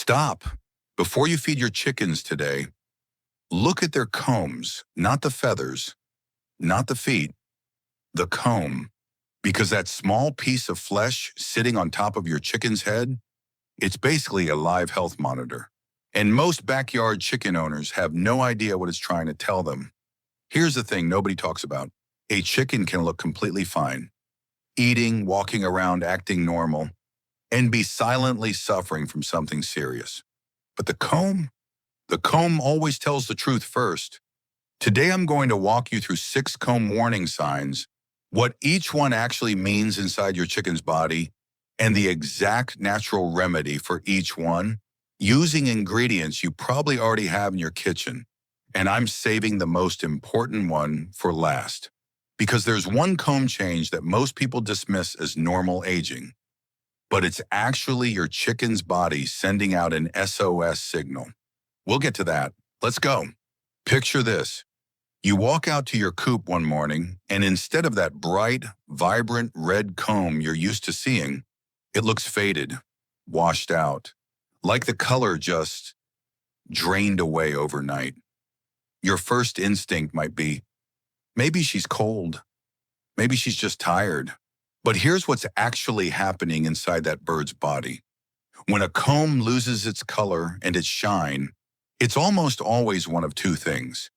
Stop. Before you feed your chickens today, look at their combs, not the feathers, not the feet, the comb. Because that small piece of flesh sitting on top of your chicken's head, it's basically a live health monitor. And most backyard chicken owners have no idea what it's trying to tell them. Here's the thing nobody talks about. A chicken can look completely fine, eating, walking around, acting normal, and be silently suffering from something serious. But the comb always tells the truth first. Today I'm going to walk you through 6 comb warning signs, what each one actually means inside your chicken's body, and the exact natural remedy for each one, using ingredients you probably already have in your kitchen. And I'm saving the most important one for last. Because there's one comb change that most people dismiss as normal aging. But it's actually your chicken's body sending out an SOS signal. We'll get to that. Let's go. Picture this. You walk out to your coop one morning, and instead of that bright, vibrant red comb you're used to seeing, it looks faded, washed out, like the color just drained away overnight. Your first instinct might be, maybe she's cold. Maybe she's just tired. But here's what's actually happening inside that bird's body. When a comb loses its color and its shine, it's almost always one of two things.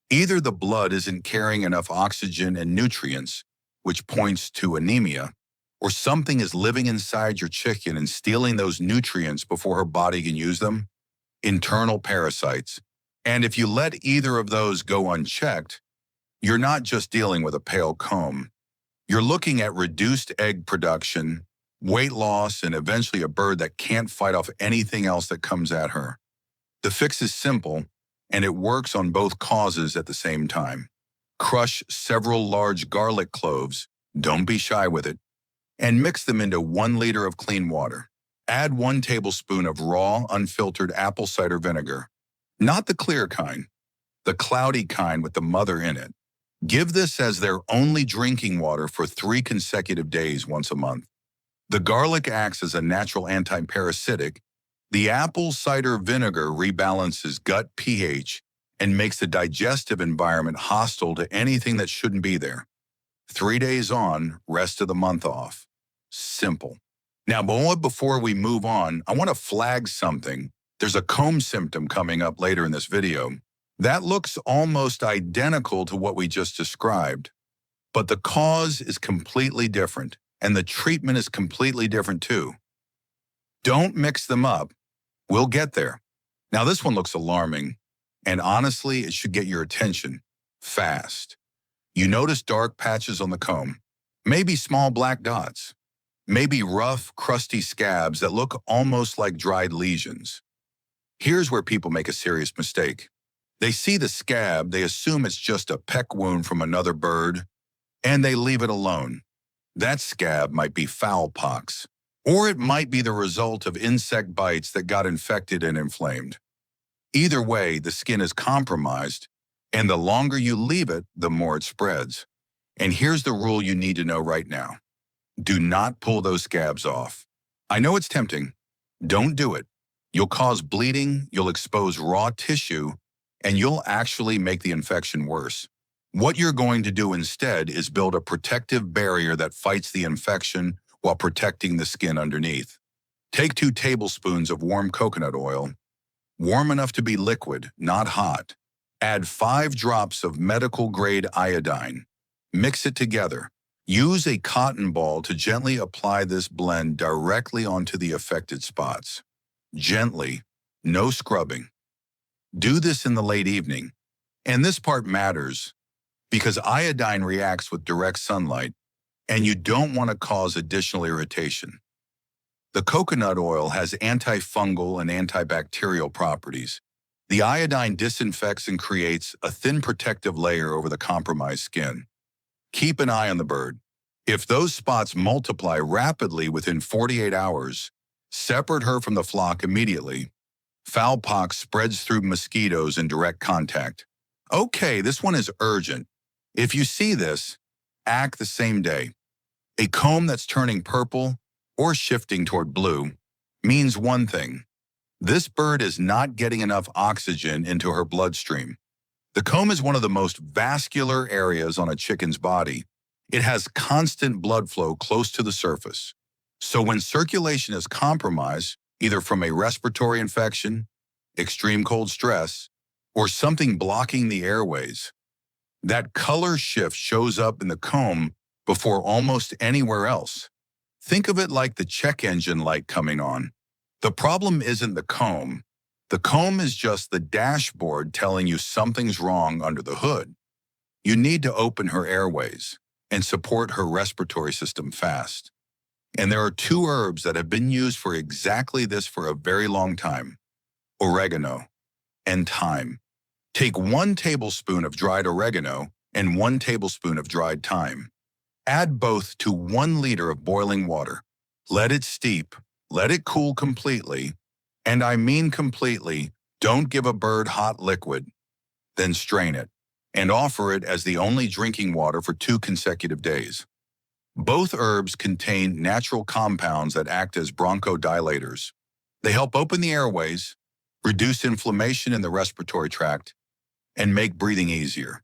Either the blood isn't carrying enough oxygen and nutrients, which points to anemia, or something is living inside your chicken and stealing those nutrients before her body can use them. Internal parasites. And if you let either of those go unchecked, you're not just dealing with a pale comb. You're looking at reduced egg production, weight loss, and eventually a bird that can't fight off anything else that comes at her. The fix is simple, and it works on both causes at the same time. Crush several large garlic cloves, don't be shy with it, and mix them into 1 liter of clean water. Add 1 tablespoon of raw, unfiltered apple cider vinegar. Not the clear kind, the cloudy kind with the mother in it. Give this as their only drinking water for 3 consecutive days once a month. The garlic acts as a natural anti-parasitic. The apple cider vinegar rebalances gut pH and makes the digestive environment hostile to anything that shouldn't be there. 3 days on, rest of the month off. Simple. Now, before we move on, I want to flag something. There's a comb symptom coming up later in this video. That looks almost identical to what we just described, but the cause is completely different, and the treatment is completely different too. Don't mix them up. We'll get there. Now, this one looks alarming, and honestly, it should get your attention fast. You notice dark patches on the comb, maybe small black dots, maybe rough, crusty scabs that look almost like dried lesions. Here's where people make a serious mistake. They see the scab, they assume it's just a peck wound from another bird, and they leave it alone. That scab might be fowlpox, or it might be the result of insect bites that got infected and inflamed. Either way, the skin is compromised, and the longer you leave it, the more it spreads. And here's the rule you need to know right now. Do not pull those scabs off. I know it's tempting. Don't do it. You'll cause bleeding, you'll expose raw tissue, and you'll actually make the infection worse. What you're going to do instead is build a protective barrier that fights the infection while protecting the skin underneath. Take 2 tablespoons of warm coconut oil, warm enough to be liquid, not hot. Add 5 drops of medical-grade iodine. Mix it together. Use a cotton ball to gently apply this blend directly onto the affected spots. Gently, no scrubbing. Do this in the late evening. And this part matters because iodine reacts with direct sunlight, and you don't want to cause additional irritation. The coconut oil has antifungal and antibacterial properties. The iodine disinfects and creates a thin protective layer over the compromised skin. Keep an eye on the bird. If those spots multiply rapidly within 48 hours, separate her from the flock immediately. Fowlpox spreads through mosquitoes in direct contact. Okay, this one is urgent. If you see this, act the same day. A comb that's turning purple or shifting toward blue means one thing. This bird is not getting enough oxygen into her bloodstream. The comb is one of the most vascular areas on a chicken's body. It has constant blood flow close to the surface. So when circulation is compromised, either from a respiratory infection, extreme cold stress, or something blocking the airways, that color shift shows up in the comb before almost anywhere else. Think of it like the check engine light coming on. The problem isn't the comb. The comb is just the dashboard telling you something's wrong under the hood. You need to open her airways and support her respiratory system fast. And there are two herbs that have been used for exactly this for a very long time: oregano and thyme. Take 1 tablespoon of dried oregano and 1 tablespoon of dried thyme. Add both to 1 liter of boiling water. Let it steep. Let it cool completely. And I mean completely. Don't give a bird hot liquid. Then strain it and offer it as the only drinking water for 2 consecutive days. Both herbs contain natural compounds that act as bronchodilators. They help open the airways, reduce inflammation in the respiratory tract, and make breathing easier.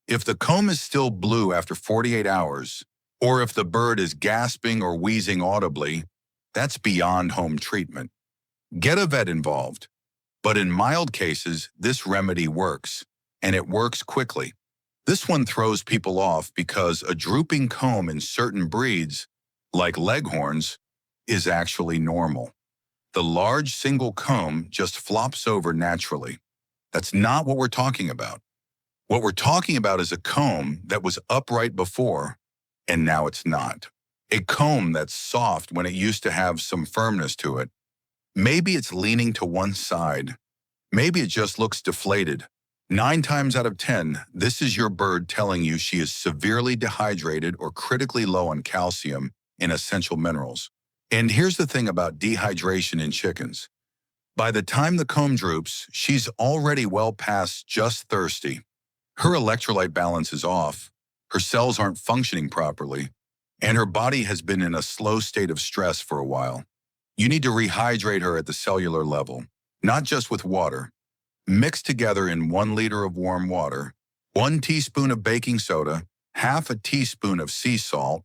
If the comb is still blue after 48 hours, or if the bird is gasping or wheezing audibly, that's beyond home treatment. Get a vet involved. But in mild cases, this remedy works, and it works quickly. This one throws people off because a drooping comb in certain breeds, like Leghorns, is actually normal. The large single comb just flops over naturally. That's not what we're talking about. What we're talking about is a comb that was upright before, and now it's not. A comb that's soft when it used to have some firmness to it. Maybe it's leaning to one side. Maybe it just looks deflated. 9 times out of 10, this is your bird telling you she is severely dehydrated or critically low on calcium and essential minerals. And here's the thing about dehydration in chickens. By the time the comb droops, she's already well past just thirsty. Her electrolyte balance is off, her cells aren't functioning properly, and her body has been in a slow state of stress for a while. You need to rehydrate her at the cellular level, not just with water. Mix together in 1 liter of warm water, 1 teaspoon of baking soda, half a teaspoon of sea salt,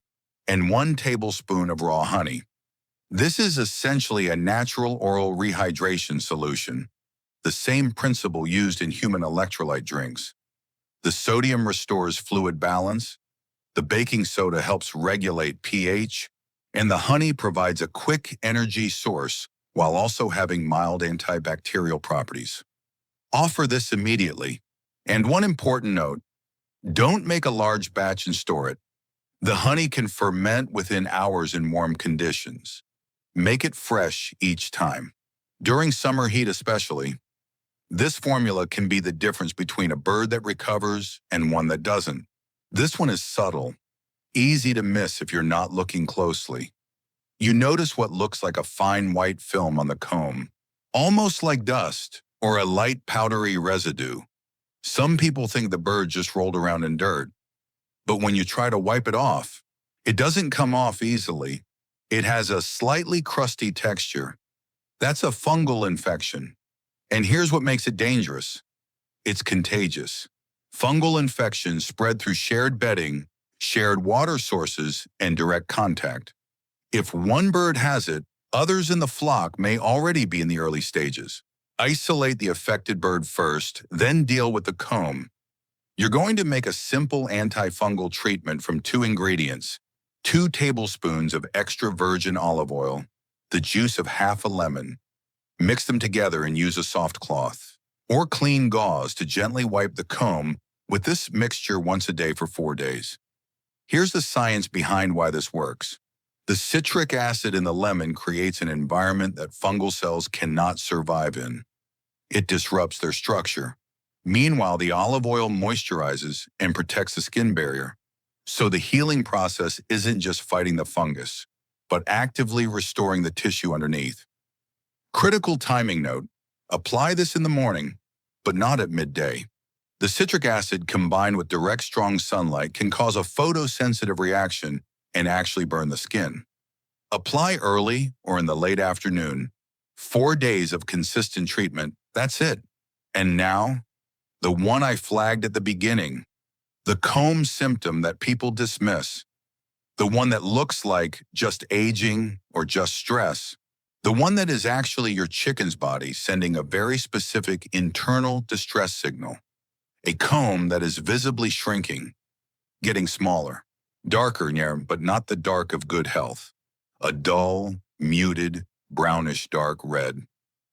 and 1 tablespoon of raw honey. This is essentially a natural oral rehydration solution, the same principle used in human electrolyte drinks. The sodium restores fluid balance, the baking soda helps regulate pH, and the honey provides a quick energy source while also having mild antibacterial properties. Offer this immediately. And one important note, don't make a large batch and store it. The honey can ferment within hours in warm conditions. Make it fresh each time. During summer heat especially, this formula can be the difference between a bird that recovers and one that doesn't. This one is subtle, easy to miss if you're not looking closely. You notice what looks like a fine white film on the comb, almost like dust or a light powdery residue. Some people think the bird just rolled around in dirt, but when you try to wipe it off, it doesn't come off easily. It has a slightly crusty texture. That's a fungal infection. And here's what makes it dangerous. It's contagious. Fungal infections spread through shared bedding, shared water sources, and direct contact. If one bird has it, others in the flock may already be in the early stages. Isolate the affected bird first, then deal with the comb. You're going to make a simple antifungal treatment from 2 ingredients: 2 tablespoons of extra virgin olive oil, the juice of half a lemon. Mix them together and use a soft cloth or clean gauze to gently wipe the comb with this mixture once a day for 4 days. Here's the science behind why this works. The citric acid in the lemon creates an environment that fungal cells cannot survive in. It disrupts their structure. Meanwhile, the olive oil moisturizes and protects the skin barrier. So the healing process isn't just fighting the fungus, but actively restoring the tissue underneath. Critical timing note: apply this in the morning, but not at midday. The citric acid combined with direct strong sunlight can cause a photosensitive reaction and actually burn the skin. Apply early or in the late afternoon. 4 days of consistent treatment, that's it. And now, the one I flagged at the beginning, the comb symptom that people dismiss, the one that looks like just aging or just stress, the one that is actually your chicken's body sending a very specific internal distress signal, a comb that is visibly shrinking, getting smaller, darker, yeah, but not the dark of good health, a dull, muted, brownish dark red,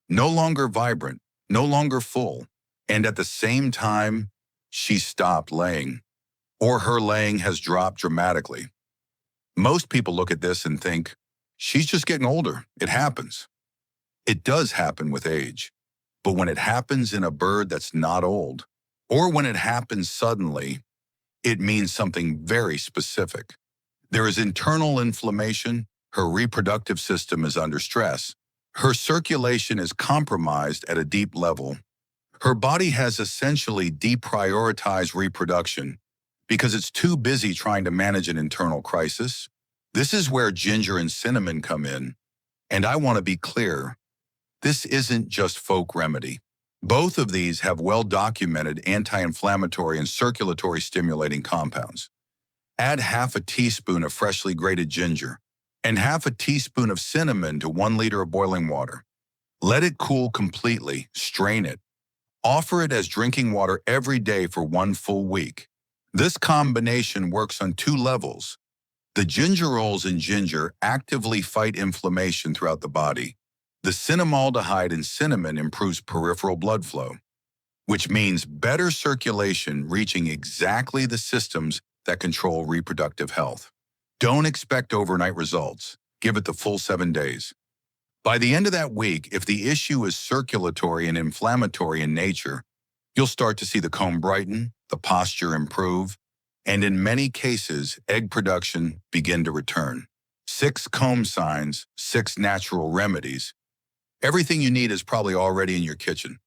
no longer vibrant, no longer full, and at the same time, she stopped laying, or her laying has dropped dramatically. Most people look at this and think, she's just getting older. It happens. It does happen with age. But when it happens in a bird that's not old, or when it happens suddenly, it means something very specific. There is internal inflammation, her reproductive system is under stress, her circulation is compromised at a deep level. Her body has essentially deprioritized reproduction because it's too busy trying to manage an internal crisis. This is where ginger and cinnamon come in. And I want to be clear, this isn't just folk remedy. Both of these have well-documented anti-inflammatory and circulatory stimulating compounds. Add half a teaspoon of freshly grated ginger and half a teaspoon of cinnamon to 1 liter of boiling water. Let it cool completely, strain it. Offer it as drinking water every day for 1 full week. This combination works on 2 levels. The gingerols in ginger actively fight inflammation throughout the body. The cinnamaldehyde in cinnamon improves peripheral blood flow, which means better circulation reaching exactly the systems that control reproductive health. Don't expect overnight results. Give it the full 7 days. By the end of that week, if the issue is circulatory and inflammatory in nature, you'll start to see the comb brighten, the posture improve, and in many cases, egg production begin to return. 6 comb signs, 6 natural remedies. Everything you need is probably already in your kitchen.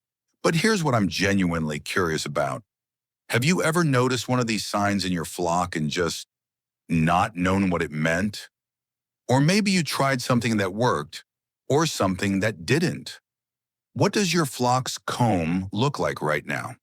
But here's what I'm genuinely curious about. Have you ever noticed one of these signs in your flock and just not known what it meant? Or maybe you tried something that worked, or something that didn't. What does your flock's comb look like right now?